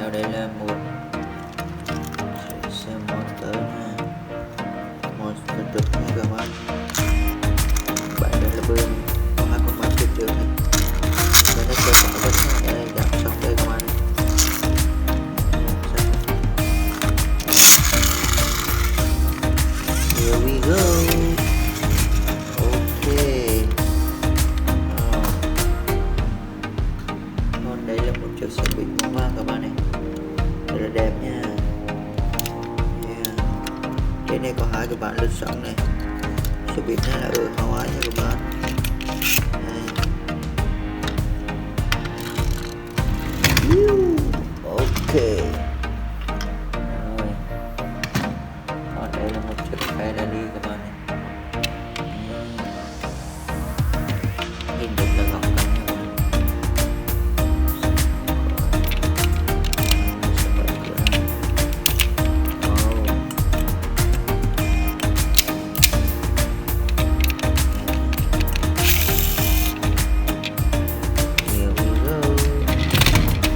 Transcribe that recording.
nào đây là một xe motor nha, monster truck nha các bạn. Bạn đây là bơm có hai con máy phía trước này, đây là xe có vật này, đây giảm xong đây các bạn. Here we go. Đây là một chiếc xe buýt màu vàng các bạn này, rất là đẹp nha. Trên đây có hai cái bảng lướt sóng này. Xe buýt này là ở Hawaii nha các bạn.